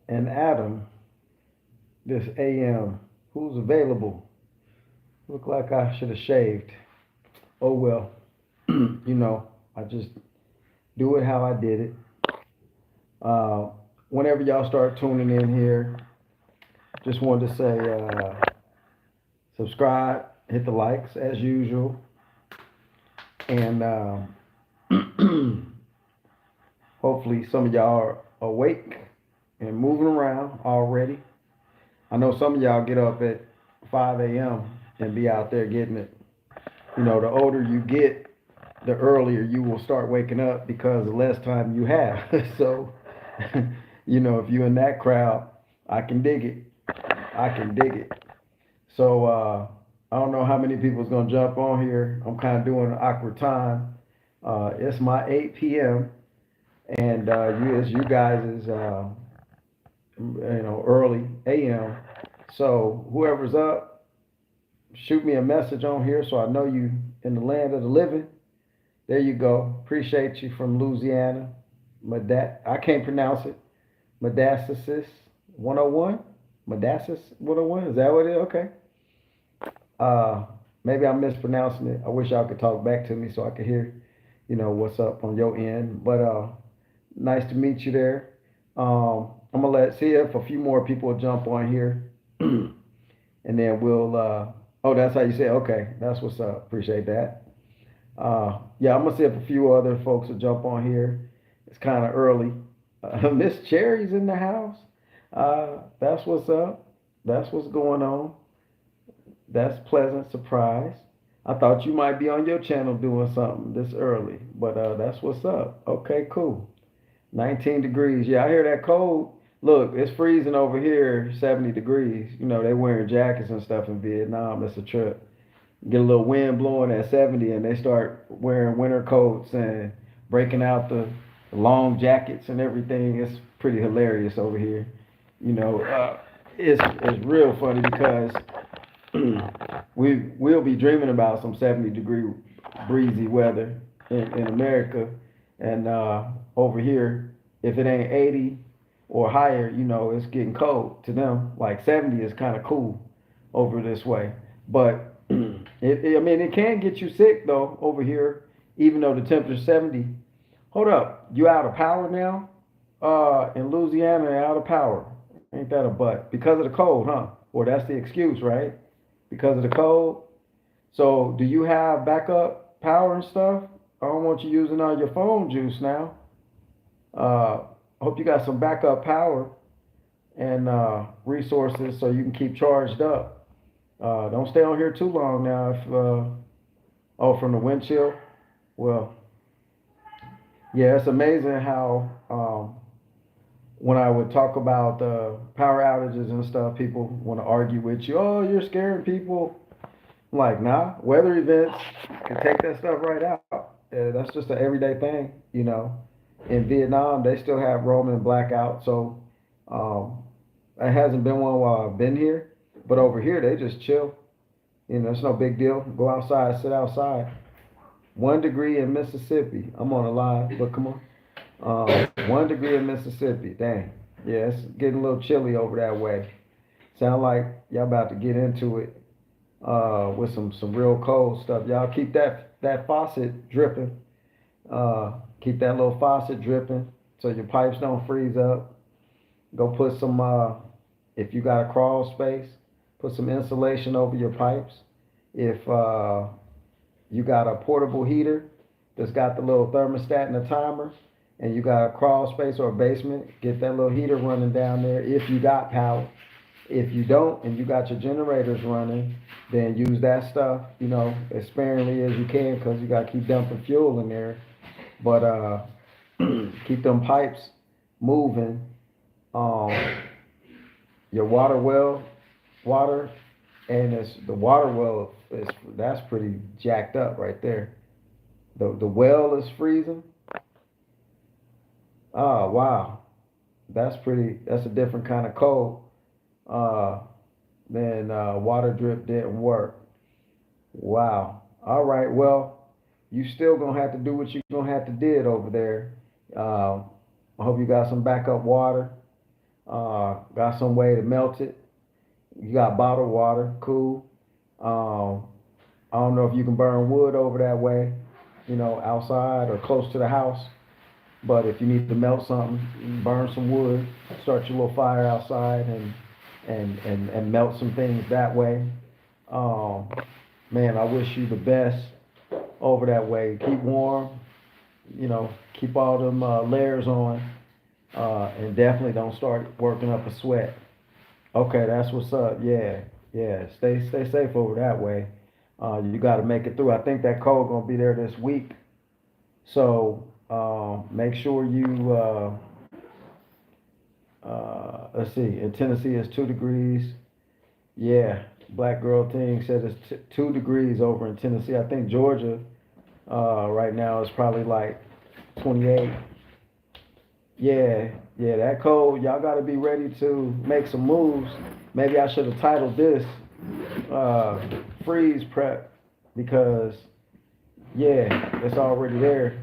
and Adam this AM. Who's available? Look like I should have shaved. Oh well, I just do it how I did it. Uh, Whenever y'all start tuning in here, just wanted to say subscribe, hit the likes as usual, and hopefully some of y'all are awake and moving around already. I know some of y'all get up at 5 a.m. and be out there getting it. The older you get, the earlier you will start waking up because the less time you have. So, if you're in that crowd, I can dig it. I can dig it. So, I don't know how many people's gonna jump on here. I'm kind of doing an awkward time. It's my 8 p.m. and you guys is early a.m. So whoever's up, shoot me a message on here so I know you in the land of the living. There you go. Appreciate you from Louisiana. I can't pronounce it. Madassas 101? Madassas 101? Is that what it is? Okay. Uh, Maybe I'm mispronouncing it. I wish y'all could talk back to me so I could hear, what's up on your end. But nice to meet you there. I'm gonna see if a few more people will jump on here, and then we'll. Oh, that's how you say it. Okay, that's what's up. Appreciate that. Yeah, I'm gonna see if a few other folks will jump on here. It's kind of early. Miss Cherry's in the house. That's what's up. That's what's going on. That's pleasant surprise. I thought you might be on your channel doing something this early, but that's what's up. Okay, cool. 19 degrees. Yeah, I hear that cold. Look, it's freezing over here, 70 degrees. They wearing jackets and stuff in Vietnam. It's a trip. Get a little wind blowing at 70 and they start wearing winter coats and breaking out the long jackets and everything. It's pretty hilarious over here. It's real funny because we'll be dreaming about some 70-degree breezy weather in America, and over here, if it ain't 80 or higher, it's getting cold to them. Like 70 is kind of cool over this way, but I mean, it can get you sick though over here, even though the temperature's 70. Hold up, you out of power now? In Louisiana, out of power. Ain't that a butt? Because of the cold, huh? Or that's the excuse, right? Because of the cold. So, do you have backup power and stuff? I don't want you using all your phone juice now. Uh, I hope you got some backup power and resources so you can keep charged up. Don't stay on here too long now. If from the wind chill. Well, yeah, it's amazing how when I would talk about power outages and stuff, people want to argue with you. Oh, you're scaring people. I'm like, nah, weather events can take that stuff right out. That's just an everyday thing. In Vietnam, they still have roaming blackout, so um, it hasn't been one while I've been here. But over here, they just chill. It's no big deal. Go outside, sit outside. 1 degree in Mississippi. I'm on a line, but come on. 1 degree in Mississippi. Dang. Yeah, it's getting a little chilly over that way. Sound like y'all about to get into it with some real cold stuff. Y'all keep that faucet dripping. Keep that little faucet dripping so your pipes don't freeze up. Go put some if you got a crawl space, put some insulation over your pipes. If you got a portable heater that's got the little thermostat and a timer, and you got a crawl space or a basement, get that little heater running down there if you got power. If you don't and you got your generators running, then use that stuff, as sparingly as you can because you got to keep dumping fuel in there. But keep them pipes moving. Um, your water, and it's the water well that's pretty jacked up right there. The well is freezing. Oh wow, That's a different kind of cold. Uh, then water drip didn't work. Wow. All right. Well, you still gonna have to do what you gonna have to did over there. I hope you got some backup water. Got some way to melt it. You got bottled water, cool. Um, I don't know if you can burn wood over that way, outside or close to the house. But if you need to melt something, you burn some wood, start your little fire outside, and melt some things that way. Um, Man, I wish you the best over that way. Keep warm, keep all them layers on, and definitely don't start working up a sweat. Okay, that's what's up. Yeah, yeah. Stay safe over that way. You got to make it through. I think that cold gonna be there this week, so make sure you. Let's see. In Tennessee, it's 2 degrees. Yeah, Black Girl Thing said it's 2 degrees over in Tennessee. I think Georgia right now is probably like 28. Yeah, yeah, that cold. Y'all got to be ready to make some moves. Maybe I should have titled this uh, "Freeze Prep" because yeah, it's already there,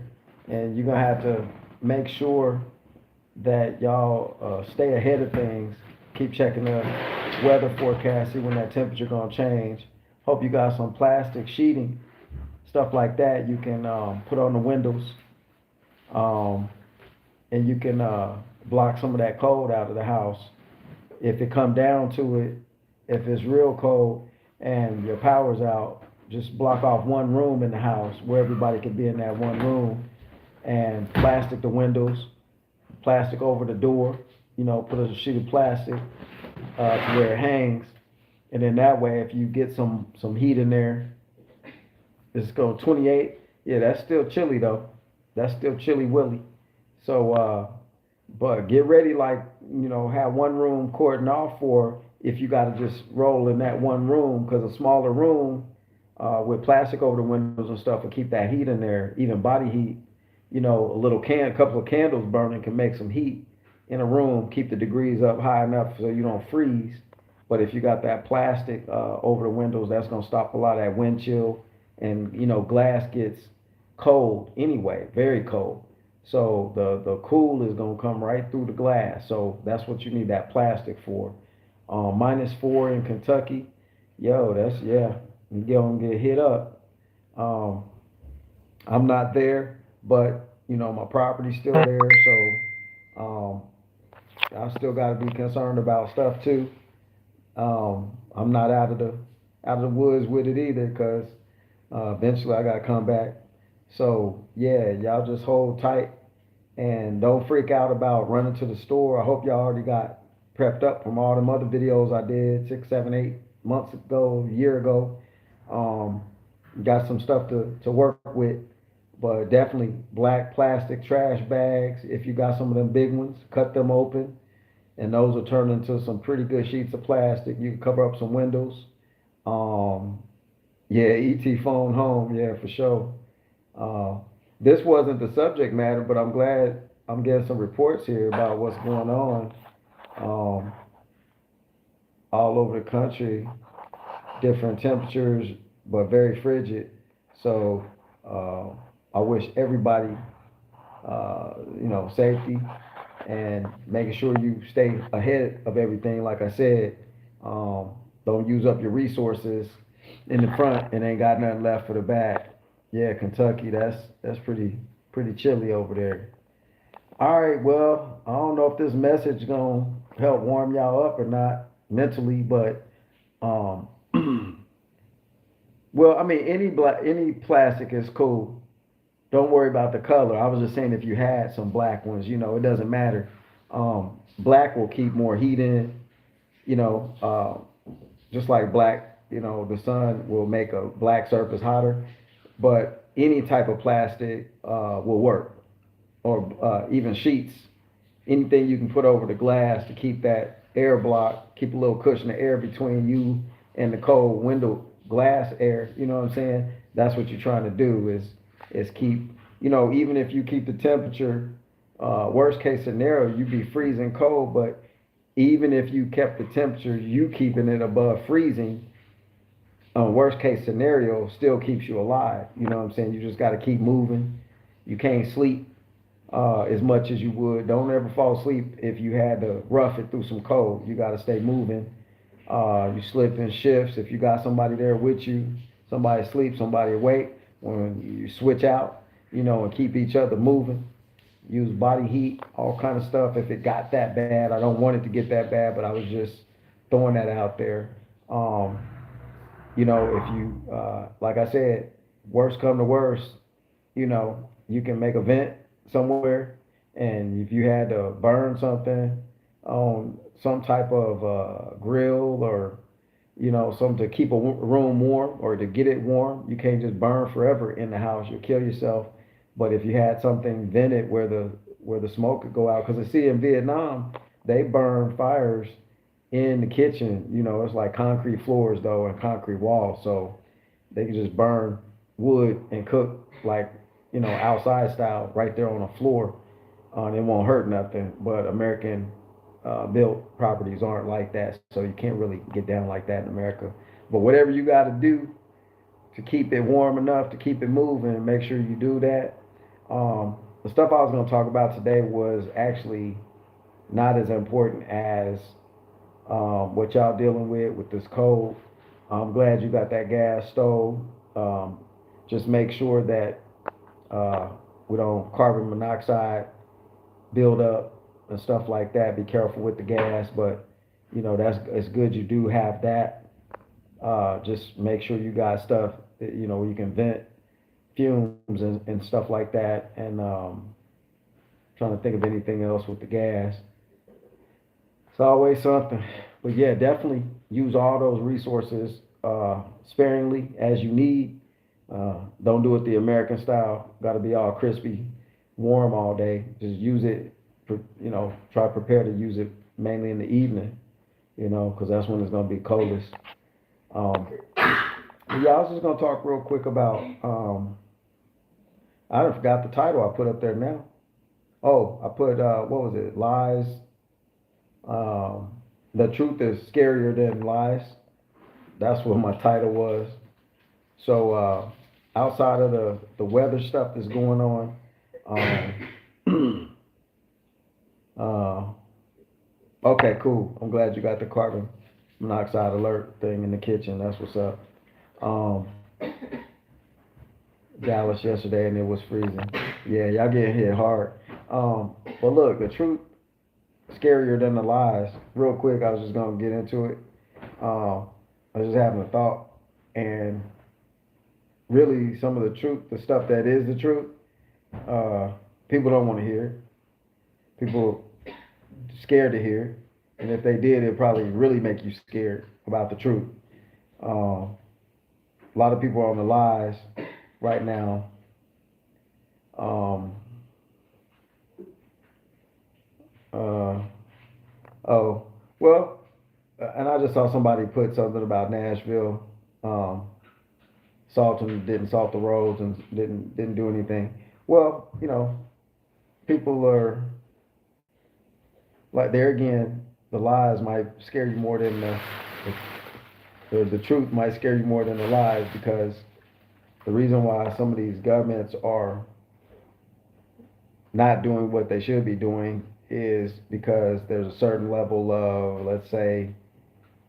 and you're gonna have to make sure that y'all stay ahead of things. Keep checking the weather forecast, see when that temperature gonna change. Hope you got some plastic sheeting, stuff like that. You can put on the windows. Um, and you can block some of that cold out of the house. If it come down to it, if it's real cold and your power's out, just block off one room in the house where everybody can be in that one room and plastic the windows, plastic over the door, put a sheet of plastic to where it hangs. And then that way, if you get some heat in there, it's going 28. Yeah, that's still chilly though. That's still chilly willy. So, but get ready, like, have one room cordoned off for if you got to just roll in that one room, because a smaller room with plastic over the windows and stuff will keep that heat in there, even body heat. A couple of candles burning can make some heat in a room, keep the degrees up high enough so you don't freeze. But if you got that plastic over the windows, that's gonna stop a lot of that wind chill, and glass gets cold anyway, very cold. So the cool is gonna come right through the glass. So that's what you need that plastic for. -4 in Kentucky, yo, that's yeah, you're gonna get hit up. Um, I'm not there, but my property's still there, so I still got to be concerned about stuff too. I'm not out of the woods with it either, because eventually I got to come back. So yeah, y'all just hold tight and don't freak out about running to the store. I hope y'all already got prepped up from all them other videos I did 6, 7, 8 months ago, a year ago. Um, got some stuff to work with, but definitely black plastic trash bags. If you got some of them big ones, cut them open, and those will turn into some pretty good sheets of plastic. You can cover up some windows. Um, yeah, ET phone home, yeah, for sure. Uh, this wasn't the subject matter, but I'm glad I'm getting some reports here about what's going on um, all over the country. Different temperatures, but very frigid. So uh, I wish everybody, safety and making sure you stay ahead of everything. Like I said, um, don't use up your resources in the front and ain't got nothing left for the back. Yeah, Kentucky, that's pretty chilly over there. All right, well, I don't know if this message gonna help warm y'all up or not mentally, but um, well, I mean, any plastic is cool. Don't worry about the color. I was just saying if you had some black ones, it doesn't matter. Black will keep more heat in, you know, just like black, the sun will make a black surface hotter. But any type of plastic will work, or even sheets. Anything you can put over the glass to keep that air block, keep a little cushion of air between you and the cold window glass air. You know what I'm saying? That's what you're trying to do is keep, even if you keep the temperature, worst case scenario, you'd be freezing cold, but even if you kept the temperature, you keeping it above freezing, worst case scenario still keeps you alive. You know what I'm saying? You just got to keep moving. You can't sleep as much as you would. Don't ever fall asleep if you had to rough it through some cold. You got to stay moving. You slip in shifts. If you got somebody there with you, somebody asleep, somebody awake, when you switch out, and keep each other moving. Use body heat, all kind of stuff. If it got that bad, I don't want it to get that bad, but I was just throwing that out there. Um, if you, like I said, worst come to worst, you can make a vent somewhere, and if you had to burn something on some type of grill, or something to keep a room warm or to get it warm, you can't just burn forever in the house. You'll kill yourself. But if you had something vented where the smoke could go out, because I see in Vietnam they burn fires in the kitchen. It's like concrete floors though and concrete walls, so they can just burn wood and cook like outside style right there on the floor. It won't hurt nothing. But American built properties aren't like that, so you can't really get down like that in America. But whatever you got to do to keep it warm enough to keep it moving, make sure you do that. The stuff I was going to talk about today was actually not as important as what y'all dealing with this cold. I'm glad you got that gas stove. Um, just make sure that uh, we don't carbon monoxide build up and stuff like that. Be careful with the gas, but that's it's good you do have that. Just make sure you got stuff that, where you can vent fumes and stuff like that. And trying to think of anything else with the gas. It's always something. But yeah, definitely use all those resources sparingly as you need. Don't do it the American style. Got to be all crispy, warm all day. Just use it. Try to prepare to use it mainly in the evening. Because that's when it's gonna be coldest. Um, yeah, I was just gonna talk real quick about. I done forgot the title I put up there now. Oh, I put what was it? Lies. Um, the truth is scarier than lies. That's what my title was. So outside of the weather stuff that's going on, um, uh, okay, cool. I'm glad you got the carbon monoxide alert thing in the kitchen. That's what's up. Um, Dallas yesterday and it was freezing. Yeah, y'all getting hit hard. But look, the truth scarier than the lies. Real quick, I was just gonna get into it. I was just having a thought, and really, some of the truth, the stuff that is the truth, uh, people don't want to hear it. People scared to hear it, and if they did, it'd probably really make you scared about the truth. A lot of people are on the lies right now. Um, uh, oh, well, and I just saw somebody put something about Nashville. Um, Salton didn't salt the roads and didn't do anything. Well, people are like there again. The lies might scare you more than the truth might scare you more than the lies, because the reason why some of these governments are not doing what they should be doing is because there's a certain level of, let's say,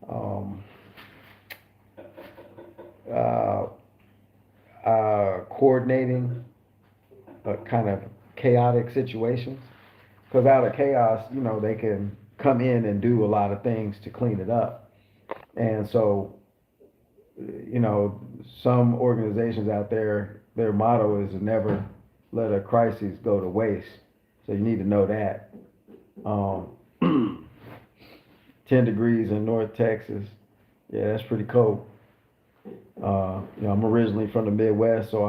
um, uh, coordinating kind of chaotic situations. Because out of chaos, they can come in and do a lot of things to clean it up. And so, some organizations out there, their motto is to never let a crisis go to waste. So you need to know that. 10 degrees in North Texas. Yeah, that's pretty cold. I'm originally from the Midwest, so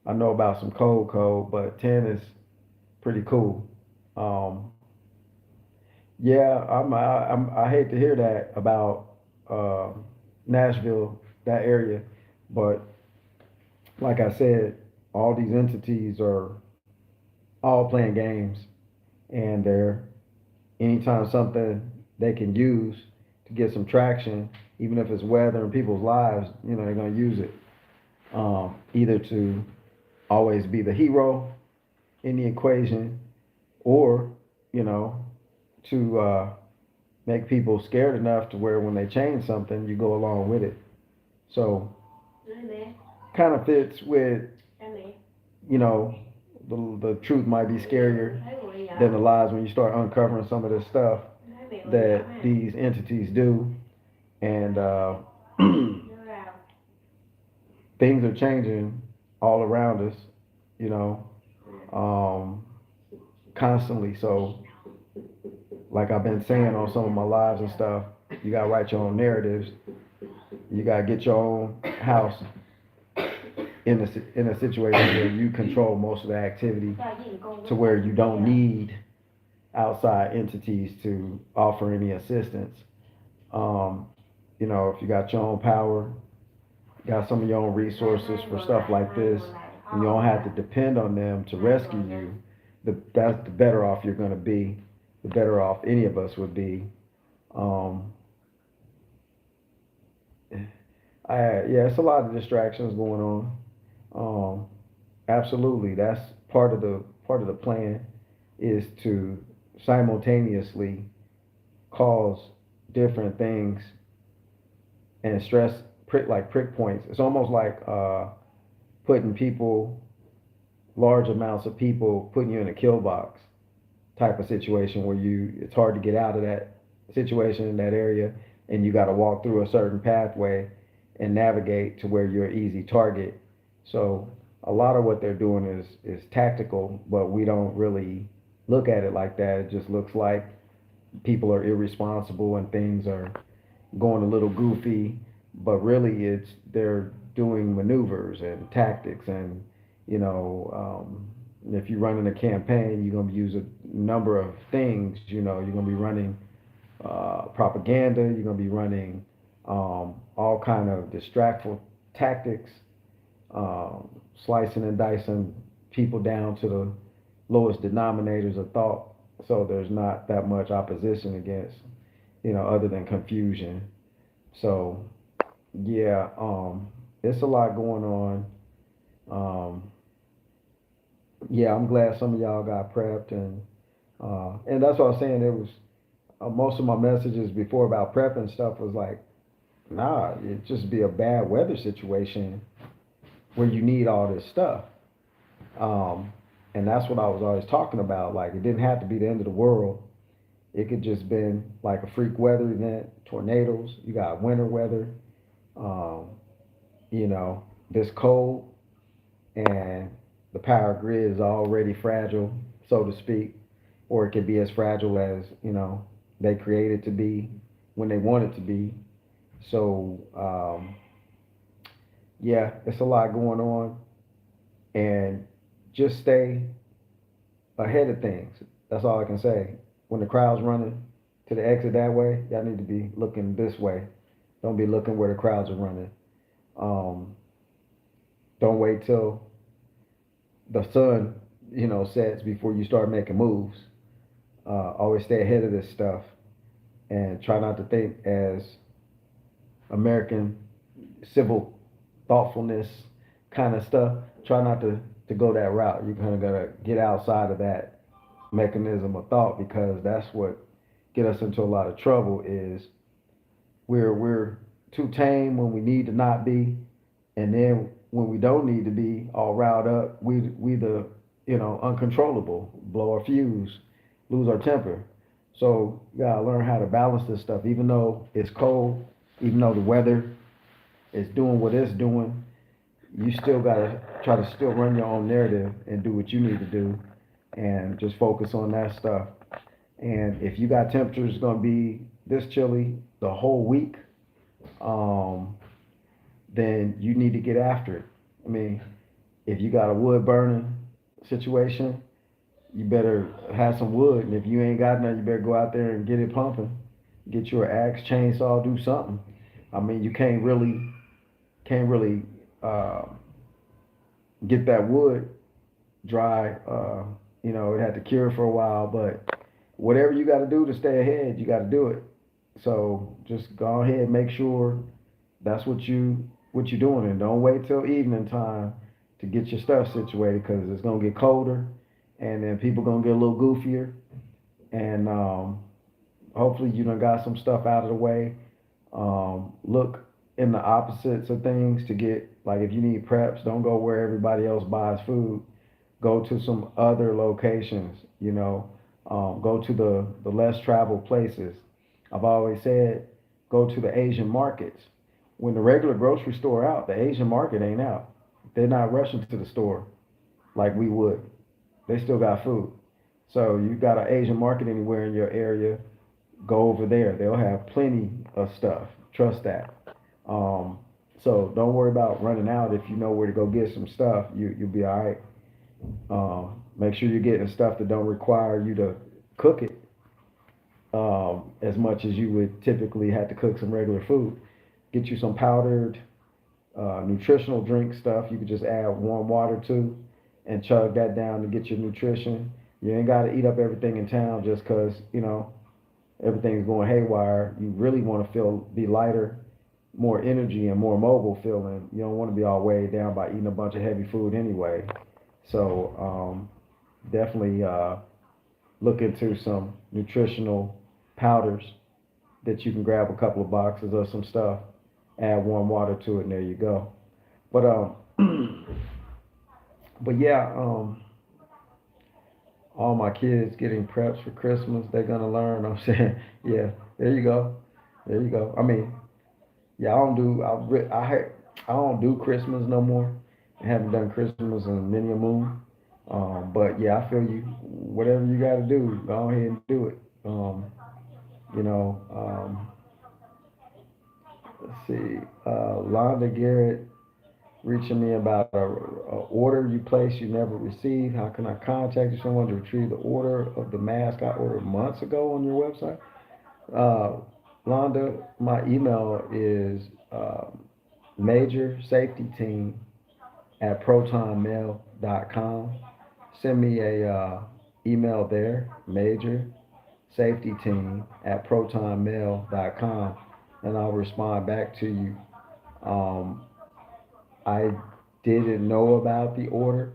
I know about some cold, but 10 is pretty cool. Um, yeah, I hate to hear that about uh, Nashville, that area, but like I said, all these entities are all playing games, and they're anytime something they can use to get some traction, even if it's weather and people's lives, they're gonna use it either to always be the hero in the equation, or you know, to make people scared enough to where when they change something, you go along with it. So kind of fits with, you know, the truth might be scarier than the lies when you start uncovering some of this stuff that these entities do. And things are changing all around us, you know, um, constantly. So, like I've been saying on some of my lives and stuff, you gotta write your own narratives. You gotta get your own house in a situation where you control most of the activity, to where you don't need outside entities to offer any assistance. Um, you know, if you got your own power, got some of your own resources for stuff like this, and you don't have to depend on them to rescue you, that's the better off you're going to be. The better off any of us would be. Um, yeah, it's a lot of distractions going on. Um, Absolutely, that's part of the plan, is to simultaneously cause different things and stress prick points. It's almost like putting people, large amounts of people, putting you in a kill box type of situation where it's hard to get out of that situation in that area, and you got to walk through a certain pathway and navigate to where you're an easy target. So a lot of what they're doing is tactical, but we don't really look at it like that. It just looks like people are irresponsible and things are going a little goofy, but really they're doing maneuvers and tactics. And you know, if you're running a campaign, you're going to use a number of things. You know, you're going to be running propaganda, you're going to be running all kind of distractful tactics, um, slicing and dicing people down to the lowest denominators of thought, so there's not that much opposition against, other than confusion. So yeah, it's a lot going on. Um, yeah, I'm glad some of y'all got prepped, and that's what I was saying. It was most of my messages before about prepping stuff was like, nah, it just be a bad weather situation where you need all this stuff. Um, and that's what I was always talking about. Like, it didn't have to be the end of the world. It could just been like a freak weather event, tornadoes. You got winter weather. Um, this cold, and the power grid is already fragile, so to speak, or it could be as fragile as they create it to be when they want it to be. So yeah, it's a lot going on, and just stay ahead of things. That's all I can say. When the crowd's running to the exit that way, y'all need to be looking this way. Don't be looking where the crowds are running. Um, don't wait till the sun, sets before you start making moves. Always stay ahead of this stuff, and try not to think as American civil thoughtfulness kind of stuff. Try not to go that route. You're kind of gotta get outside of that mechanism of thought, because that's what get us into a lot of trouble. Is we're too tame when we need to not be, and then when we don't need to be all riled up, we the uncontrollable, blow our fuse, lose our temper. So you gotta learn how to balance this stuff. Even though it's cold, even though the weather is doing what it's doing, you still gotta try to still run your own narrative and do what you need to do, and just focus on that stuff. And if you got temperatures gonna be this chilly the whole week, um, then you need to get after it. I mean, if you got a wood burning situation, you better have some wood. And if you ain't got none, you better go out there and get it pumping. Get your axe, chainsaw, do something. I mean, you can't really uh, get that wood dry. It had to cure for a while, but whatever you got to do to stay ahead, you got to do it. So just go ahead and make sure that's what you're doing, and don't wait till evening time to get your stuff situated, because it's gonna get colder, and then people gonna get a little goofier, and hopefully you done got some stuff out of the way. Look in the opposites of things to get, like, if you need preps, don't go where everybody else buys food. Go to some other locations, go to the less traveled places. I've always said, go to the Asian markets. When the regular grocery store out, the Asian market ain't out. They're not rushing to the store like we would. They still got food. So you got an Asian market anywhere in your area, go over there. They'll have plenty of stuff. Trust that. Um, so don't worry about running out. If you know where to go get some stuff, you'll be all right. Make sure you're getting stuff that don't require you to cook it as much as you would typically have to cook some regular food. Get you some powdered nutritional drink stuff you could just add warm water to and chug that down to get your nutrition. You ain't got to eat up everything in town just because, everything's going haywire. You really want to be lighter, more energy, and more mobile feeling. You don't want to be all weighed down by eating a bunch of heavy food anyway. So definitely look into some nutritional powders that you can grab a couple of boxes of some stuff, add warm water to it, and there you go. But but yeah, all my kids getting preps for Christmas, they're gonna learn. I'm saying, yeah, there you go, there you go. I mean, yeah, I don't do Christmas no more. I haven't done Christmas in many a moon. But yeah, I feel you. Whatever you got to do, go ahead and do it. You know, let's see. Londa Garrett reaching me about a order you placed you never received. How can I contact you? Someone to retrieve the order of the mask I ordered months ago on your website. Uh, Londa, my email is major safety team at protonmail.com. Send me a email there, major safety team at protonmail.com, and I'll respond back to you. Um, I didn't know about the order,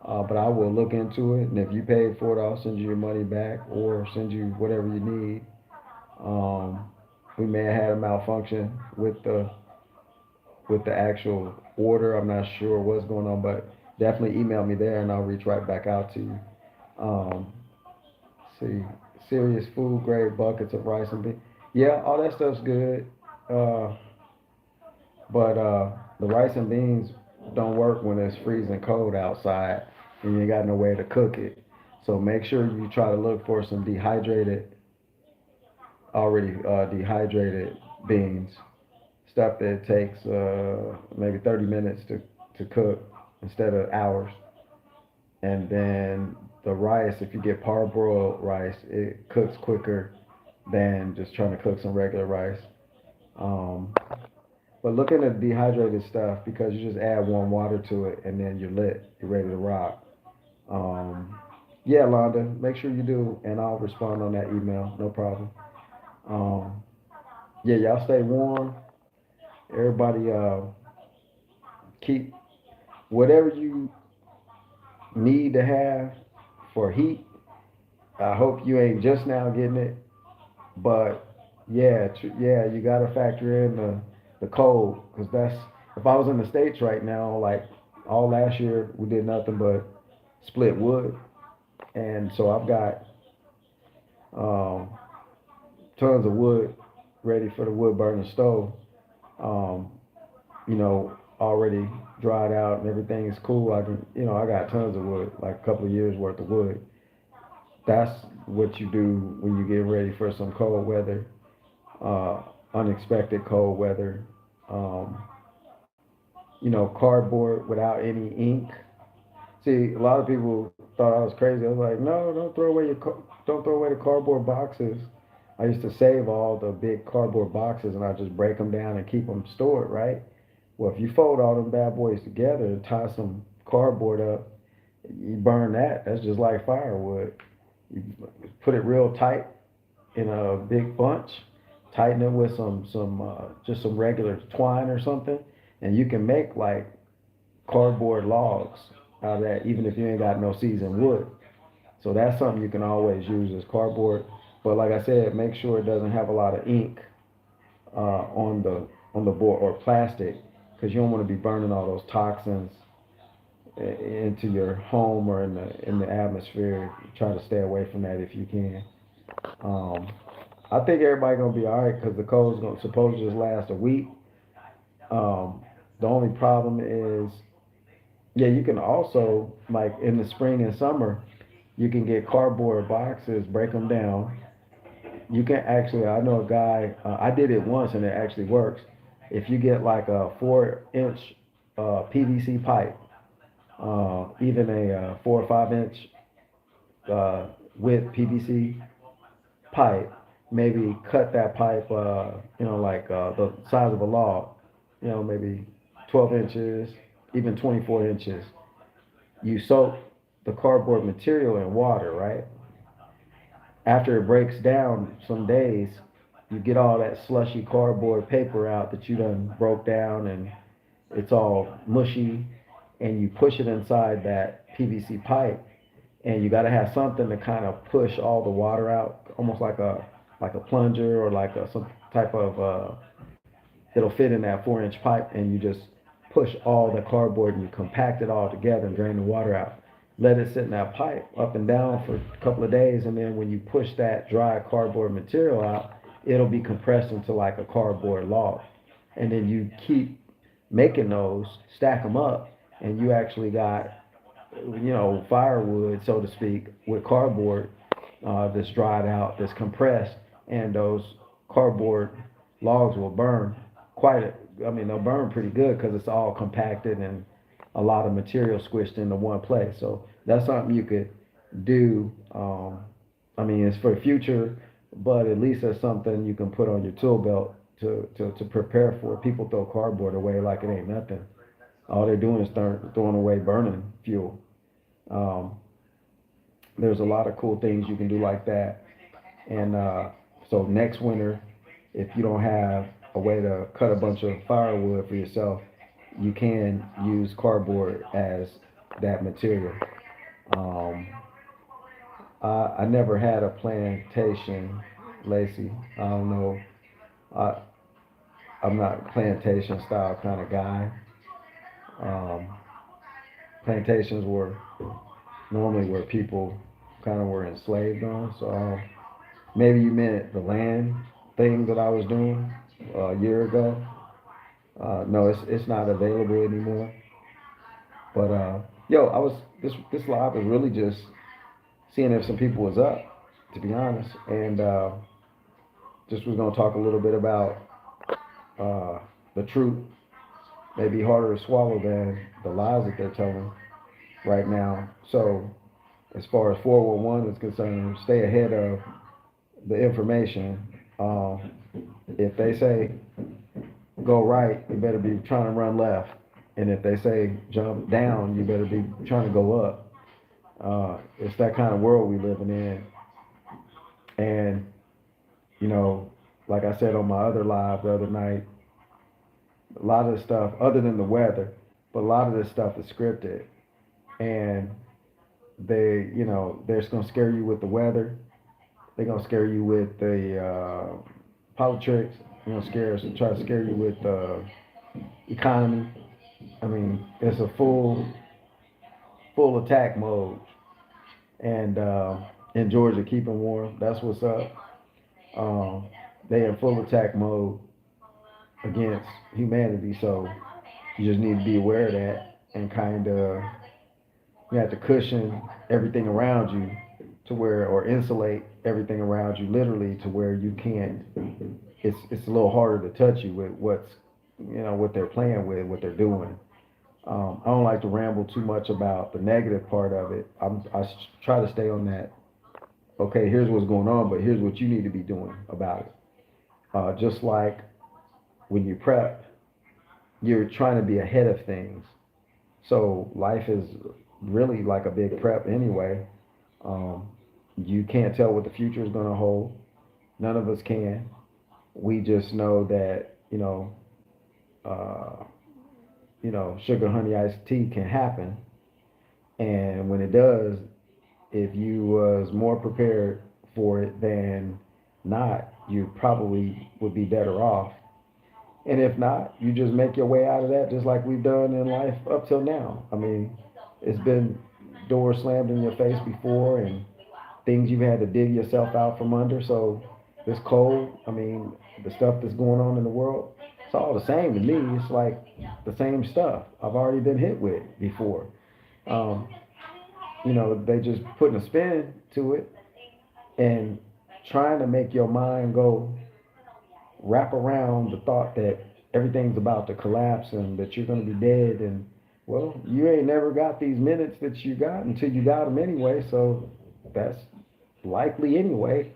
but I will look into it, and if you paid for it, I'll send you your money back or send you whatever you need. Um, we may have had a malfunction with the actual order. I'm not sure what's going on, but definitely email me there, and I'll reach right back out to you. Um, see, serious food grade buckets of rice and beans. Yeah, all that stuff's good. Uh, but the rice and beans don't work when it's freezing cold outside and you ain't got no way to cook it. So make sure you try to look for some already dehydrated beans. Stuff that takes maybe 30 minutes to cook instead of hours. And then the rice, if you get parboiled rice, it cooks quicker than just trying to cook some regular rice. Um, but look at the dehydrated stuff because you just add warm water to it and then you're lit. You're ready to rock. Um, yeah, Londa, make sure you do, and I'll respond on that email. No problem. Um, yeah, y'all stay warm. Everybody, keep whatever you need to have for heat. I hope you ain't just now getting it, but yeah, yeah, you got to factor in the cold because that's if I was in the States right now, like all last year, we did nothing but split wood, and so I've got um, tons of wood ready for the wood burning stove. Um, already dried out and everything is cool. I got tons of wood, like a couple of years worth of wood. That's what you do when you get ready for some cold weather, uh, unexpected cold weather. Um, cardboard without any ink. See, a lot of people thought I was crazy. I was like, no, don't throw away the cardboard boxes. I used to save all the big cardboard boxes and I just break them down and keep them stored, right? Well, if you fold all them bad boys together and tie some cardboard up, you burn that. That's just like firewood. You put it real tight in a big bunch, tighten it with just some regular twine or something, and you can make like cardboard logs out of that, even if you ain't got no seasoned wood. So that's something you can always use as cardboard. But like I said, make sure it doesn't have a lot of ink on the board or plastic, because you don't want to be burning all those toxins into your home or in the atmosphere. Try to stay away from that if you can. Um, I think everybody gonna be all right because the cold's gonna supposed to just last a week. Um, the only problem is, yeah, you can also like in the spring and summer, you can get cardboard boxes, break them down. You can actually, I know a guy. I did it once and it actually works. If you get like a 4 inch PVC pipe, even a 4 or 5 inch uh, width PVC pipe, maybe cut that pipe, like the size of a log, maybe 12 inches, even 24 inches. You soak the cardboard material in water, right? After it breaks down some days, you get all that slushy cardboard paper out that you done broke down and it's all mushy, and you push it inside that PVC pipe, and you got to have something to kind of push all the water out, almost like a plunger or like some type of it'll fit in that 4 inch pipe, and you just push all the cardboard and you compact it all together and drain the water out. Let it sit in that pipe up and down for a couple of days, and then when you push that dry cardboard material out, it'll be compressed into like a cardboard log. And then you keep making those, stack them up, and you actually got, firewood, so to speak, with cardboard that's dried out, that's compressed, and those cardboard logs will burn quite a, I mean, they'll burn pretty good because it's all compacted and a lot of material squished into one place. So that's something you could do. I mean, it's for the future, but at least it's something you can put on your tool belt to prepare for. People throw cardboard away like it ain't nothing. All they're doing is throwing away burning fuel. Um, there's a lot of cool things you can do like that. And so next winter, if you don't have a way to cut a bunch of firewood for yourself, you can use cardboard as that material. Um, I never had a plantation, Lacey. I don't know. I, I'm not a plantation style kind of guy. Um, Plantations were normally where people kind of were enslaved on. So maybe you meant the land thing that I was doing a year ago. No, it's not available anymore. But yo, I was this live is really just seeing if some people was up, to be honest, and just was gonna talk a little bit about uh, the truth. Maybe harder to swallow than the lies that they're telling right now. So as far as 411 is concerned, stay ahead of the information. Um, if they say go right, you better be trying to run left. And if they say jump down, you better be trying to go up. It's that kind of world we living in. And, you know, like I said on my other live the other night, a lot of the stuff, other than the weather, but a lot of this stuff is scripted. And they're just going to scare you with the weather. They're going to scare you with the politics. Try to scare you with the economy. I mean, it's a full attack mode, and in Georgia, keeping warm. That's what's up. Um, they in full attack mode against humanity, so you just need to be aware of that and kind of you have to cushion everything around you to where, or insulate everything around you, literally to where you can't. It's a little harder to touch you with what they're playing with, what they're doing. I don't like to ramble too much about the negative part of it. Try to stay on that. Okay, here's what's going on, but here's what you need to be doing about it. Just like when you prep, you're trying to be ahead of things. So life is really like a big prep anyway. Um, you can't tell what the future is going to hold. None of us can. We just know that uh, sugar honey iced tea can happen, and when it does, if you was more prepared for it than not, you probably would be better off. And if not, you just make your way out of that, just like we've done in life up till now. I mean, it's been doors slammed in your face before, and things you've had to dig yourself out from under. So this cold, I mean, the stuff that's going on in the world, it's all the same to me. It's like the same stuff I've already been hit with before. Um, they just putting a spin to it and trying to make your mind go wrap around the thought that everything's about to collapse and that you're going to be dead. And well, you ain't never got these minutes that you got until you got them anyway. So that's likely anyway.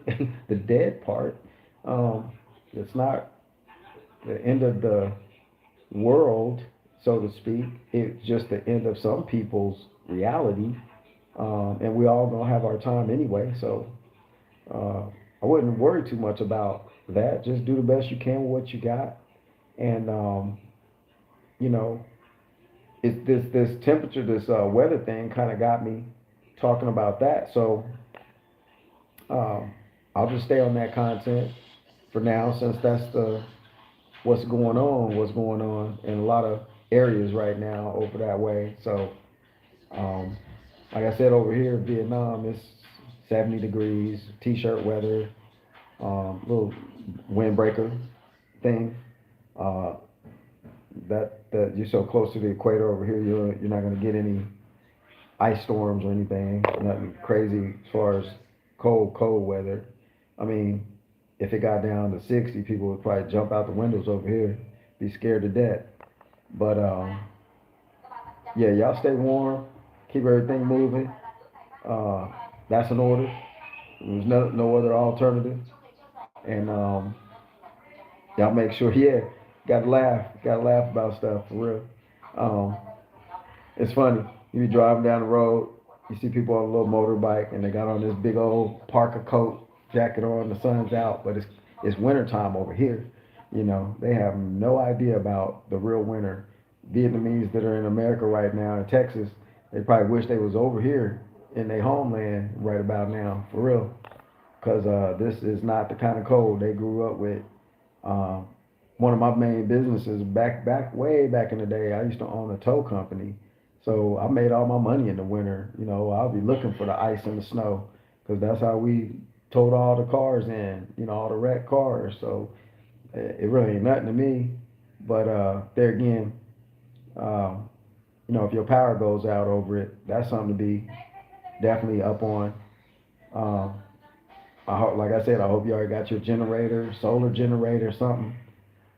The dead part. It's not the end of the world, so to speak. It's just the end of some people's reality. And we all gonna have our time anyway. So uh, I wouldn't worry too much about that. Just do the best you can with what you got. And you know, it's this temperature, this weather thing, kind of got me talking about that. So um, I'll just stay on that content for now, since that's the what's going on in a lot of areas right now over that way. So um, like I said, over here in Vietnam, it's 70 degrees, t-shirt weather, little windbreaker thing. Uh, that you're so close to the equator over here, you're not going to get any ice storms or anything. Nothing crazy as far as cold weather. I mean, if it got down to 60, people would probably jump out the windows over here, be scared to death. But yeah, y'all stay warm, keep everything moving. Uh, that's an order. There's no other alternative. And y'all make sure, yeah, gotta laugh about stuff for real. Um, it's funny. You be driving down the road, you see people on a little motorbike, and they got on this big old parka coat, jacket on. The sun's out, but it's winter time over here. They have no idea about the real winter. Vietnamese that are in America right now in Texas, they probably wish they was over here in their homeland right about now, for real. Because this is not the kind of cold they grew up with. Um, One of my main businesses way back in the day, I used to own a tow company. So I made all my money in the winter. I'll be looking for the ice and the snow because that's how we towed all the cars in, all the wrecked cars. So it really ain't nothing to me. But there again, um, if your power goes out over it, that's something to be definitely up on. Um, I hope, like I said, I hope you already got your generator, solar generator, something.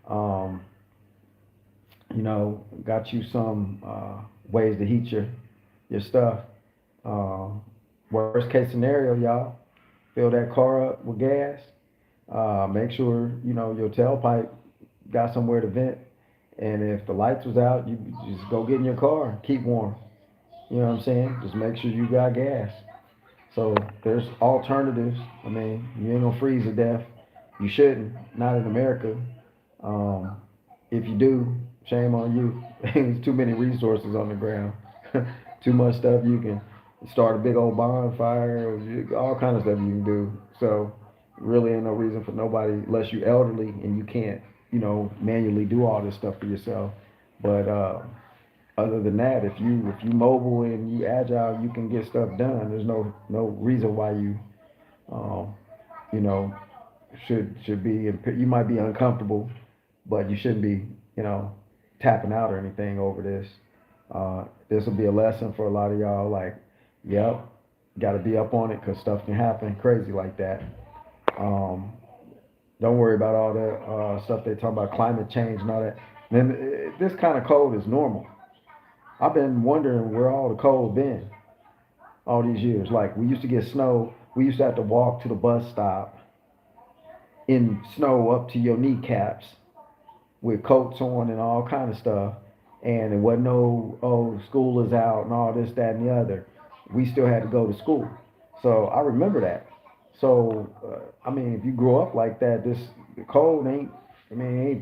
Um, got you some ways to heat your stuff. Um, Worst case scenario, y'all, fill that car up with gas. Make sure your tailpipe got somewhere to vent. And if the lights was out, you just go get in your car, keep warm. You know what I'm saying? Just make sure you got gas. So there's alternatives. I mean, you ain't gonna freeze to death. You shouldn't. Not in America. Um, if you do, shame on you. There's too many resources on the ground. Too much stuff you can start a big old bonfire, all kind of stuff you can do. So really ain't no reason for nobody unless you elderly and you can't, manually do all this stuff for yourself. But other than that, if you mobile and you agile, you can get stuff done. There's no reason why you um, you know should be. You might be uncomfortable, but you shouldn't be tapping out or anything over this. This will be a lesson for a lot of y'all. Like, yep, got to be up on it because stuff can happen crazy like that. Um, don't worry about all that stuff they talk about climate change and all that. Then this kind of cold is normal. I've been wondering where all the cold been all these years. Like we used to get snow. We used to have to walk to the bus stop in snow up to your kneecaps with coats on and all kind of stuff. And it wasn't no, oh, school is out and all this, that, and the other. We still had to go to school. So I remember that. So, I mean, if you grow up like that, the cold ain't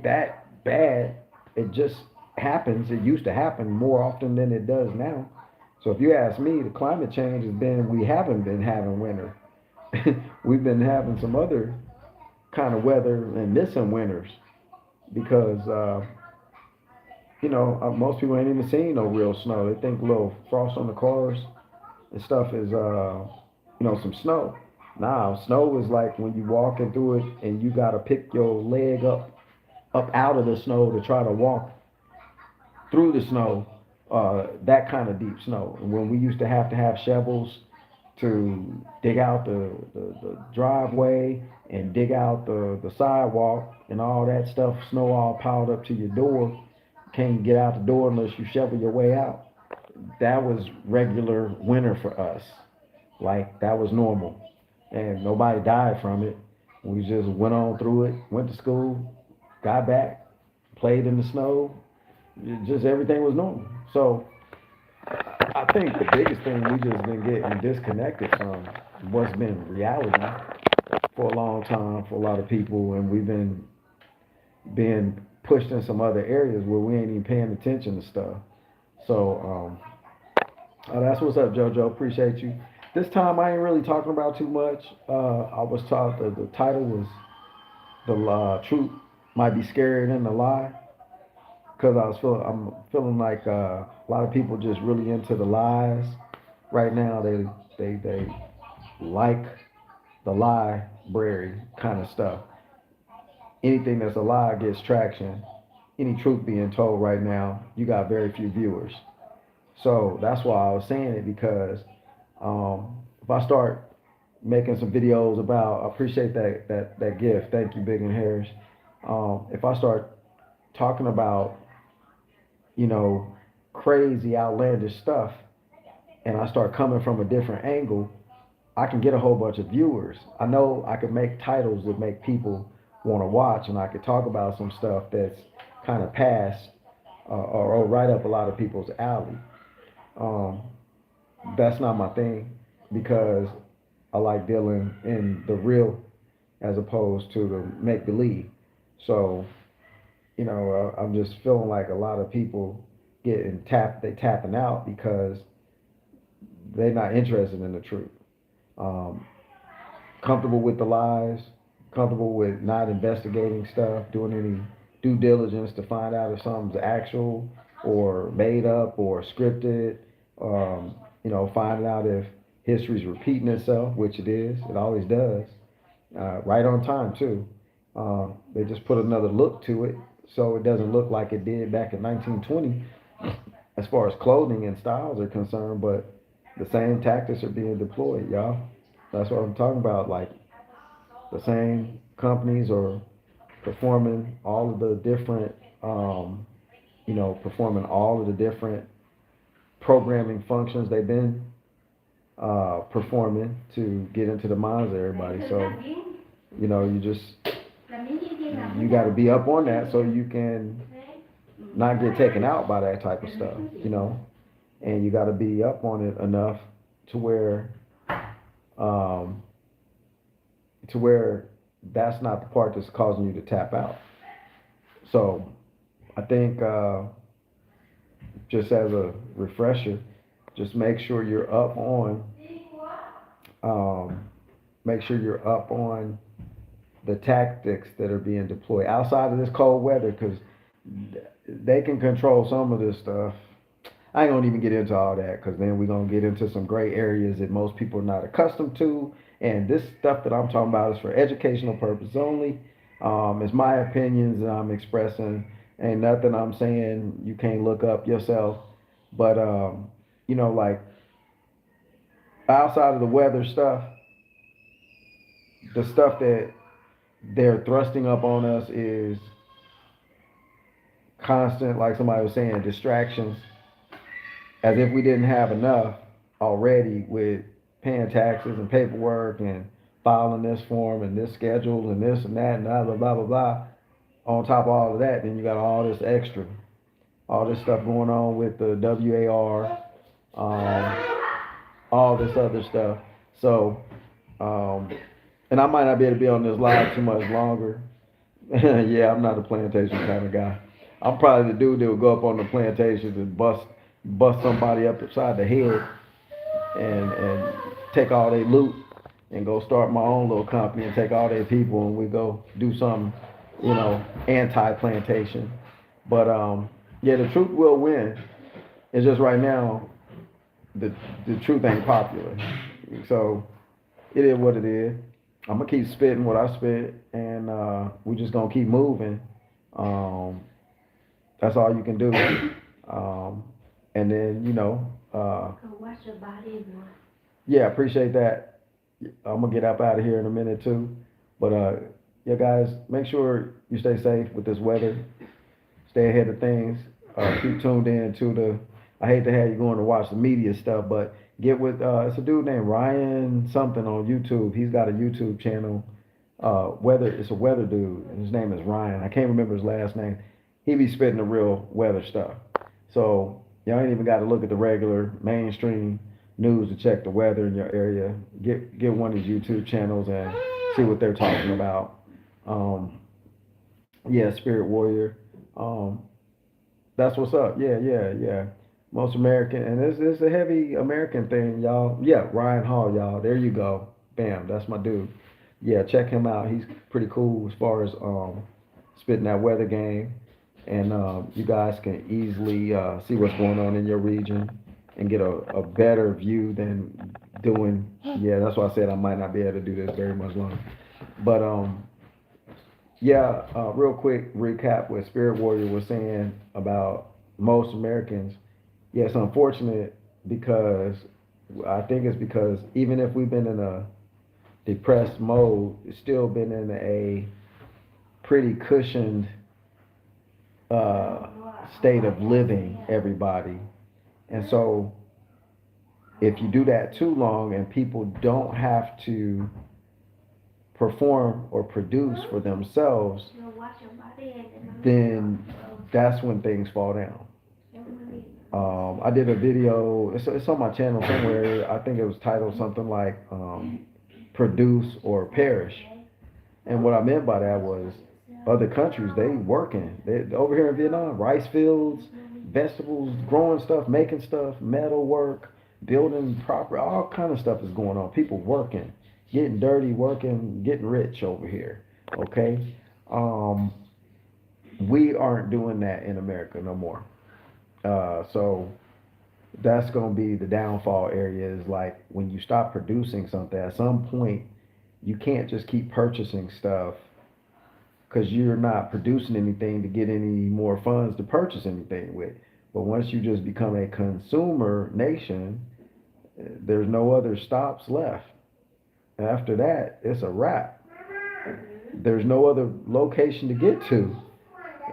that bad. It just happens. It used to happen more often than it does now. So if you ask me, the climate change has been we haven't been having winter. We've been having some other kind of weather and missing winters because most people ain't even seen no real snow. They think little frost on the cars and stuff is some snow. Now snow is like when you walking through it and you gotta pick your leg up out of the snow to try to walk through the snow, that kind of deep snow. And when we used to have shovels to dig out the driveway and dig out the sidewalk and all that stuff, snow all piled up to your door, can't get out the door unless you shovel your way out. That was regular winter for us. Like that was normal. And nobody died from it. We just went on through it, went to school, got back, played in the snow, just everything was normal. So I think the biggest thing we just been getting disconnected from what's been reality for a long time for a lot of people, and we've been being pushed in some other areas where we ain't even paying attention to stuff. So that's what's up, JoJo. Appreciate you. This time I ain't really talking about too much. I was taught that the title was the truth might be scarier than the lie because I'm feeling like a lot of people just really into the lies right now. They like the library kind of stuff. Anything that's a lie gets traction. Any truth being told right now, you got very few viewers. So that's why I was saying it because if I start making some videos about, I appreciate that gift. Thank you, Big and Harris. If I start talking about you know, crazy, outlandish stuff, and I start coming from a different angle, I can get a whole bunch of viewers. I know I can make titles that make people want to watch, and I could talk about some stuff that's kind of past or right up a lot of people's alley. Um, that's not my thing because I like dealing in the real as opposed to the make believe. So I'm just feeling like a lot of people they tapping out because they're not interested in the truth. Um, Comfortable with the lies, comfortable with not investigating stuff, doing any due diligence to find out if something's actual or made up or scripted. Finding out if history's repeating itself, which it is, it always does. Right on time too. They just put another look to it, so it doesn't look like it did back in 1920, as far as clothing and styles are concerned. But the same tactics are being deployed, y'all. That's what I'm talking about. Like the same companies are performing all of the different, performing all of the different programming functions they've been performing to get into the minds of everybody. So, you got to be up on that so you can not get taken out by that type of stuff. And you got to be up on it enough to where, um, that's not the part that's causing you to tap out. So, I think just as a refresher, just make sure you're up on, um, make sure you're up on the tactics that are being deployed outside of this cold weather, because they can control some of this stuff. I ain't gonna even get into all that because then we're gonna get into some gray areas that most people are not accustomed to. And this stuff that I'm talking about is for educational purpose only. It's my opinions that I'm expressing. Ain't nothing I'm saying you can't look up yourself. But like outside of the weather stuff, the stuff that they're thrusting up on us is constant, like somebody was saying, distractions, as if we didn't have enough already with paying taxes and paperwork and filing this form and this schedule and this and that and blah blah blah blah blah. On top of all of that, then you got all this extra, all this stuff going on with the WAR, all this other stuff. So, and I might not be able to be on this live too much longer. Yeah, I'm not a plantation kind of guy. I'm probably the dude that would go up on the plantation and bust bust somebody up upside the head and take all their loot and go start my own little company and take all their people and we go do something, anti-plantation. But yeah, the truth will win. It's just right now the the truth ain't popular. So it is what it is. I'm gonna keep spitting what I spit, and we just gonna keep moving. Um, that's all you can do. Um, and then Watch your body, boy. yeah, appreciate that. I'm gonna get up out of here in a minute too. But yeah, guys, make sure you stay safe with this weather. Stay ahead of things. Keep tuned in to the. I hate to have you going to watch the media stuff, but get with. It's a dude named Ryan something on YouTube. He's got a YouTube channel. Weather. It's a weather dude, and his name is Ryan. I can't remember his last name. He be spitting the real weather stuff. So y'all ain't even got to look at the regular mainstream news to check the weather in your area. Get one of these YouTube channels and see what they're talking about. Um, yeah, Spirit Warrior. Um, that's what's up. Yeah, yeah, yeah. Most American, and it's a heavy American thing, y'all. Yeah, Ryan Hall, y'all. There you go. Bam, that's my dude. Yeah, check him out. He's pretty cool as far as spitting that weather game, and you guys can easily see what's going on in your region and get a better view than doing. Yeah, that's why I said I might not be able to do this very much longer. But yeah, real quick recap what Spirit Warrior was saying about most Americans. Yeah, it's unfortunate because I think it's because even if we've been in a depressed mode, it's still been in a pretty cushioned uh, state of living, everybody. And so if you do that too long and people don't have to perform or produce for themselves, then that's when things fall down. I did a video, it's on my channel somewhere. I think it was titled something like Produce or Perish. And what I meant by that was other countries, they working. Over here in Vietnam, rice fields, vegetables, growing stuff, making stuff, metal work, building proper, all kind of stuff is going on. People working, getting dirty, working, getting rich over here. Okay? Um, we aren't doing that in America no more. So that's going to be the downfall area is like when you stop producing something, at some point, you can't just keep purchasing stuff because you're not producing anything to get any more funds to purchase anything with. But once you just become a consumer nation, there's no other stops left. After that, it's a wrap. There's no other location to get to.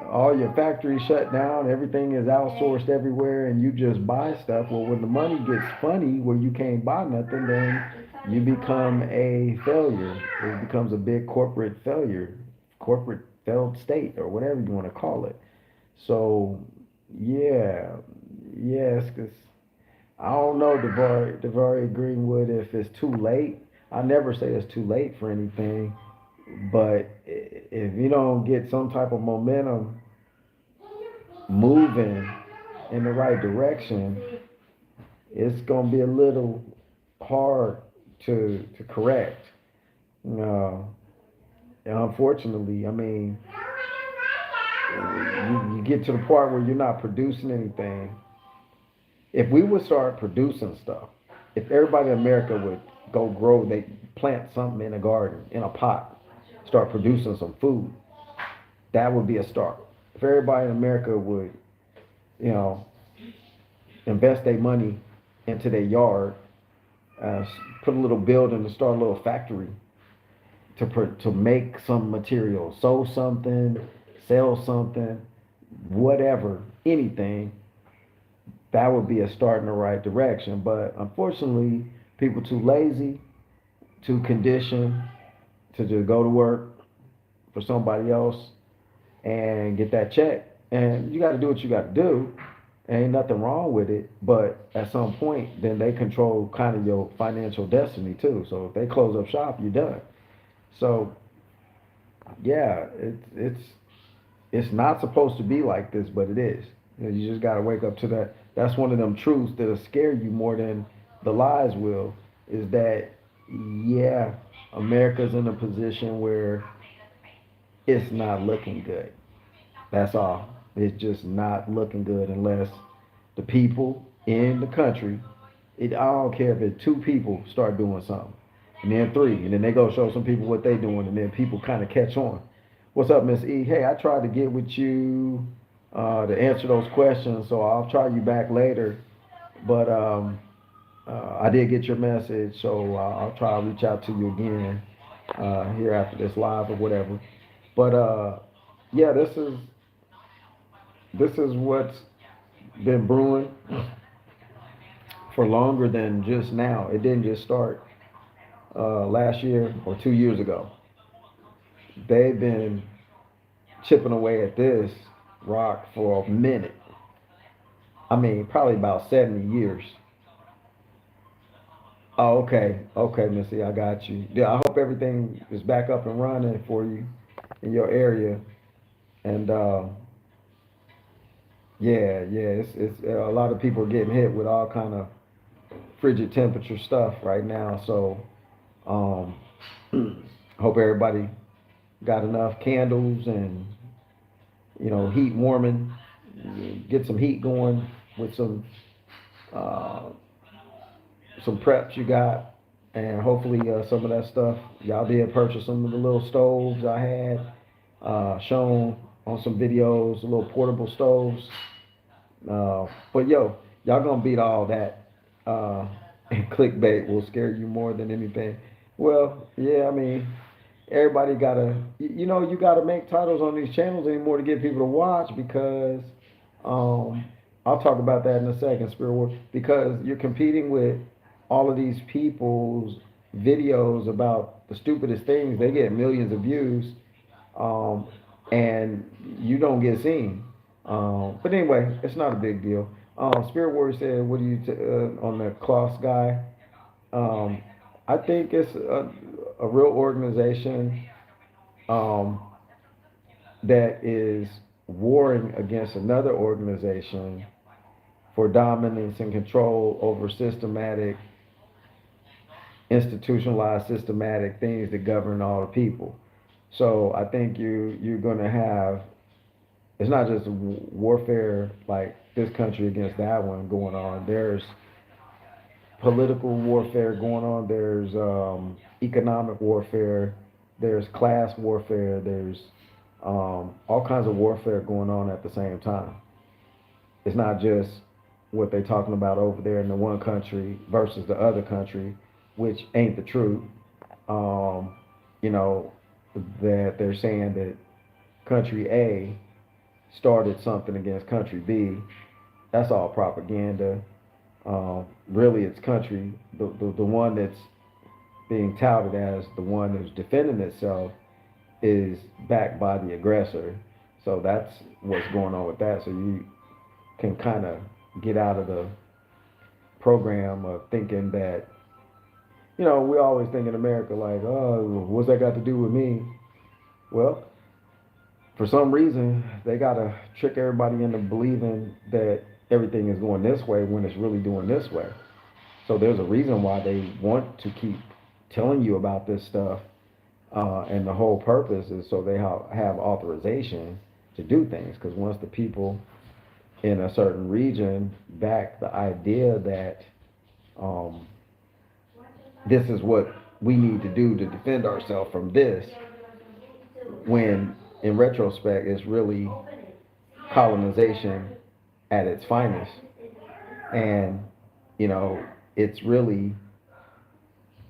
All your factories shut down, everything is outsourced everywhere, and you just buy stuff. Well, when the money gets funny where you can't buy nothing, then you become a failure. It becomes a big corporate failure, corporate failed state, or whatever you want to call it. So, yeah, yes, because I don't know, DeVary Greenwood, if it's too late. I never say it's too late for anything, but if you don't get some type of momentum moving in the right direction, it's gonna be a little hard to correct. Uh, and unfortunately, I mean, you get to the part where you're not producing anything. If we would start producing stuff, if everybody in America would go grow, they plant something in a garden, in a pot, start producing some food, that would be a start. If everybody in America would, you know, invest their money into their yard, uh, put a little building and start a little factory to make some material, sew something, sell something, whatever, anything, that would be a start in the right direction. But unfortunately, people too lazy, too conditioned to just go to work for somebody else and get that check. And you got to do what you got to do. Ain't nothing wrong with it, but at some point, then they control kind of your financial destiny too. So if they close up shop, you're done. So yeah, it's not supposed to be like this, but it is. You know, you just got to wake up to that. That's one of them truths that'll scare you more than the lies will. Is that yeah, America's in a position where it's not looking good. That's all. It's just not looking good unless the people in the country, I don't care if it's two people start doing something, and then three, and then they go show some people what they doing, and then people kind of catch on. What's up, Miss E? Hey, I tried to get with you to answer those questions, so I'll try you back later. But I did get your message, so I'll try to reach out to you again here after this live or whatever. But yeah, this is what's been brewing for longer than just now. It didn't just start last year or 2 years ago. They've been chipping away at this rock for a minute. I mean, probably about 70 years. Oh, okay. Okay, Missy, I got you. Yeah, I hope everything is back up and running for you in your area. And yeah, it's a lot of people are getting hit with all kind of frigid temperature stuff right now. So um, hope everybody got enough candles and heat warming. Get some heat going with uh, some preps you got, and hopefully some of that stuff y'all did purchase some of the little stoves I had shown on some videos, the little portable stoves. But yo, y'all gonna beat all that. And clickbait will scare you more than anything. Well, yeah, I mean, everybody gotta, you gotta make titles on these channels anymore to get people to watch because, um, I'll talk about that in a second, Spirit War, because you're competing with all of these people's videos about the stupidest things. They get millions of views, um, and you don't get seen. But anyway, it's not a big deal. Spirit Warrior said, "What do you on the Kloss guy?" Um, I think it's a real organization um, that is warring against another organization for dominance and control over institutionalized, systematic things that govern all the people. So I think you're going to have, it's not just warfare like this country against that one going on. There's political warfare going on. There's economic warfare. There's class warfare. There's all kinds of warfare going on at the same time. It's not just what they're talking about over there in the one country versus the other country, which ain't the truth. Um, you know, that they're saying that country A started something against country B. That's all propaganda. Really, it's country, the one that's being touted as the one who's defending itself is backed by the aggressor. So that's what's going on with that. So you can kind of get out of the program of thinking that, we always think in America like, oh, what's that got to do with me? Well, for some reason, they got to trick everybody into believing that everything is going this way when it's really doing this way. So there's a reason why they want to keep telling you about this stuff. And the whole purpose is so they have authorization to do things. Because once the people in a certain region back the idea that this is what we need to do to defend ourselves from this, when in retrospect it's really colonization at its finest. And it's really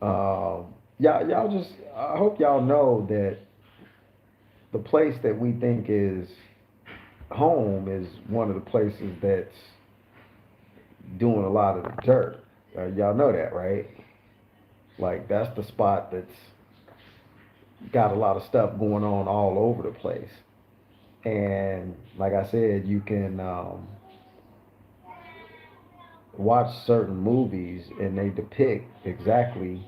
y'all just, I hope y'all know that the place that we think is home is one of the places that's doing a lot of the dirt. Y'all know that, right? Like that's the spot that's got a lot of stuff going on all over the place. And like I said, you can watch certain movies and they depict exactly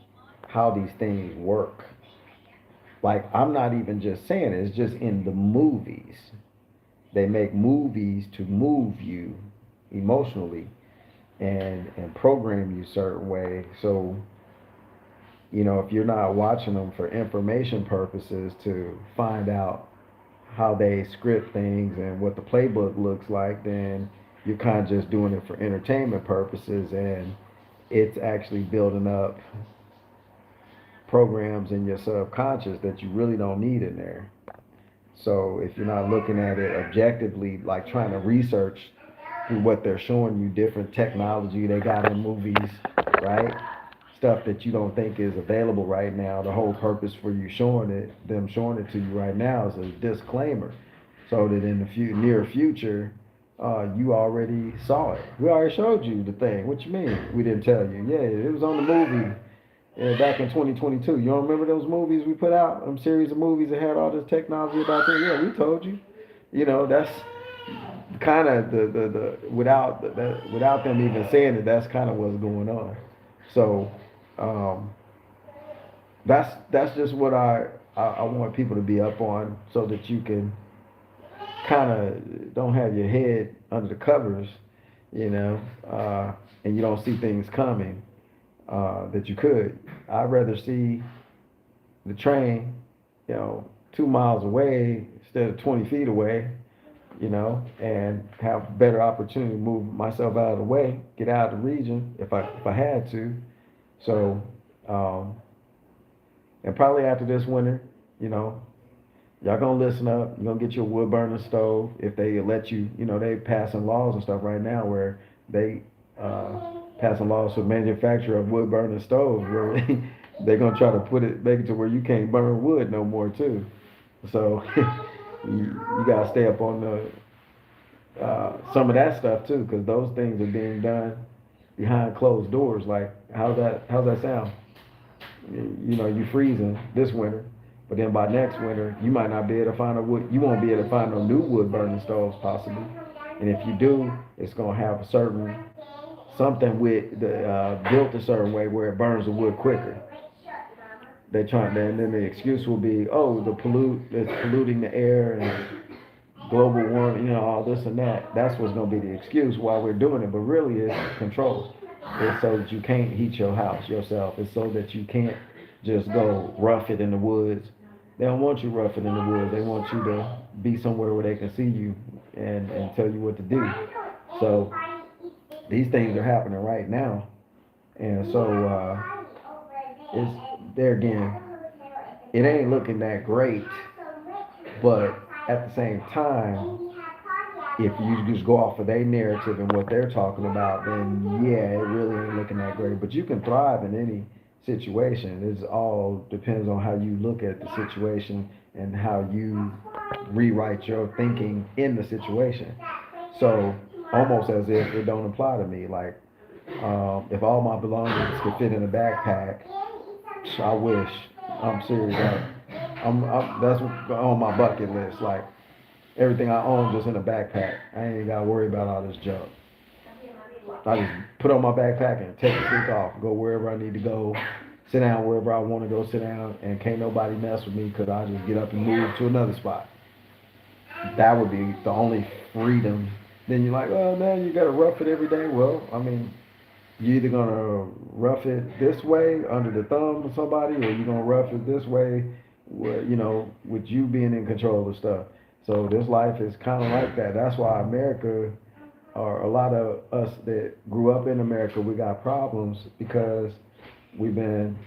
how these things work. Like I'm not even just saying it, it's just in the movies. they make movies to move you emotionally and program you a certain way. So, if you're not watching them for information purposes to find out how they script things and what the playbook looks like, then you're kind of just doing it for entertainment purposes, and it's actually building up programs in your subconscious that you really don't need in there. So if you're not looking at it objectively, like trying to research through what they're showing you, different technology they got in movies, right? Stuff that you don't think is available right now. The whole purpose for you them showing it to you right now is a disclaimer, so that in the near future, you already saw it. We already showed you the thing. What you mean? We didn't tell you? Yeah, it was on the movie. Back in 2022. You don't remember those movies we put out? Them series of movies that had all this technology about there? Yeah, we told you. That's kind of without them even saying it, that's kind of what's going on. So um, that's just what I want people to be up on, so that you can kind of don't have your head under the covers, you know, and you don't see things coming that you could. I'd rather see the train, 2 miles away instead of 20 feet away, and have better opportunity to move myself out of the way, get out of the region if I had to. So, and probably after this winter, y'all gonna listen up. You're gonna get your wood burning stove if they let you. They passing laws and stuff right now where they passing laws for manufacture of wood burning stoves where they're gonna try to make it to where you can't burn wood no more too. So you gotta stay up on some of that stuff too, because those things are being done behind closed doors. Like how's that sound? You freezing this winter, but then by next winter you might not be able to find you won't be able to find no new wood burning stoves possibly. And if you do, it's gonna have a certain something with the built a certain way where it burns the wood quicker. And then the excuse will be, oh, it's polluting the air and global warming, all this and that. That's what's gonna be the excuse why we're doing it. But really, it's control. It's so that you can't heat your house yourself. It's so that you can't just go rough it in the woods. They don't want you rough it in the woods. They want you to be somewhere where they can see you and tell you what to do. So these things are happening right now, and so it's there again. It ain't looking that great, but at the same time, if you just go off of their narrative and what they're talking about, then yeah, it really ain't looking that great. But you can thrive in any situation. It all depends on how you look at the situation and how you rewrite your thinking in the situation. So almost as if it don't apply to me. Like if all my belongings could fit in a backpack, I wish. I'm serious. That's on my bucket list. Like everything I own just in a backpack. I ain't gotta worry about all this junk. I just put on my backpack and take the freak off, go wherever I need to go, sit down wherever I want to go sit down, and can't nobody mess with me because I just get up and move to another spot. That would be the only freedom. Then you're like, oh man, you gotta rough it every day. Well, I mean, you're either gonna rough it this way under the thumb of somebody, or you're gonna rough it this way, where with you being in control of stuff. So this life is kind of like that. That's why America, or a lot of us that grew up in America, we got problems because we've been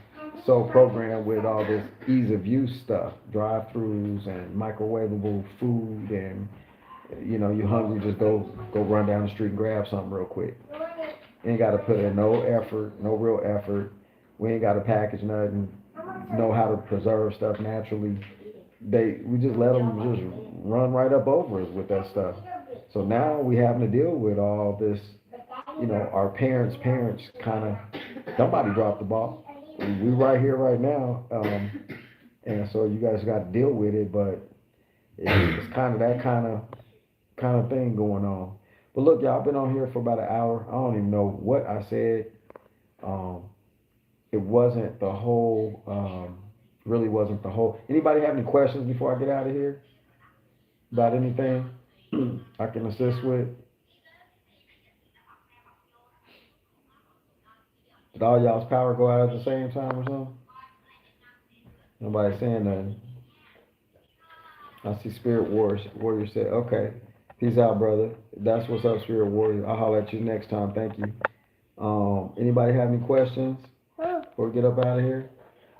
so programmed with all this ease of use stuff, drive-throughs and microwavable food, and you're hungry, just go run down the street and grab something real quick. You ain't got to put in no effort, no real effort. We ain't got to package nothing, know how to preserve stuff naturally. We just let them just run right up over us with that stuff. So now we having to deal with all this, our parents kind of, somebody dropped the ball. We right here right now, and so you guys got to deal with it. But it's kind of that kind of thing going on. But look, y'all, I've been on here for about an hour. I don't even know what I said. It wasn't the whole. Really wasn't the whole. Anybody have any questions before I get out of here about anything? I can assist with? Did all y'all's power go out at the same time or something? Nobody saying nothing. I see Spirit Warrior said, okay. Peace out, brother. That's what's up, Spirit Warrior. I'll holler at you next time. Thank you. Anybody have any questions before we get up out of here?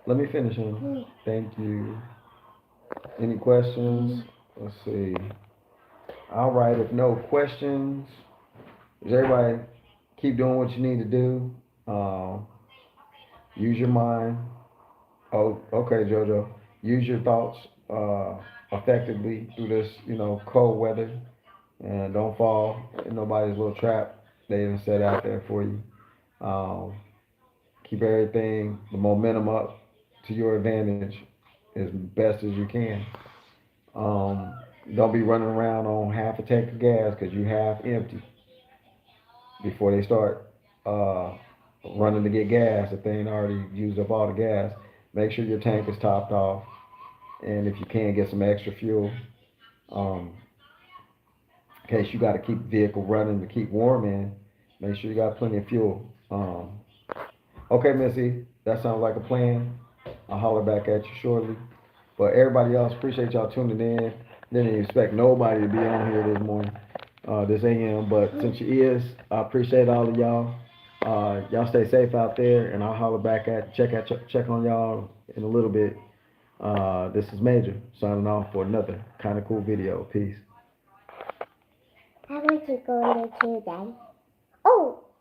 Let me finish him. Thank you. Any questions? Let's see. All right, if no questions, does everybody keep doing what you need to do? Use your mind. Oh, okay, Jojo. Use your thoughts effectively through this, cold weather, and don't fall in nobody's little trap they even set out there for you. Um, Keep everything, the momentum up to your advantage as best as you can. Um, don't be running around on half a tank of gas because you half empty before they start running to get gas if they ain't already used up all the gas. Make sure your tank is topped off, and if you can, get some extra fuel um, in case you got to keep the vehicle running to keep warm in. Make sure you got plenty of fuel. Okay, Missy, that sounds like a plan. I'll holler back at you shortly. But everybody else, appreciate y'all tuning in. Didn't expect nobody to be on here this morning, this AM. But since you is, I appreciate all of y'all. Y'all stay safe out there, and I'll holler back at check on y'all in a little bit. This is Major signing off for another kind of cool video. Peace. I want to go in there too, Dad.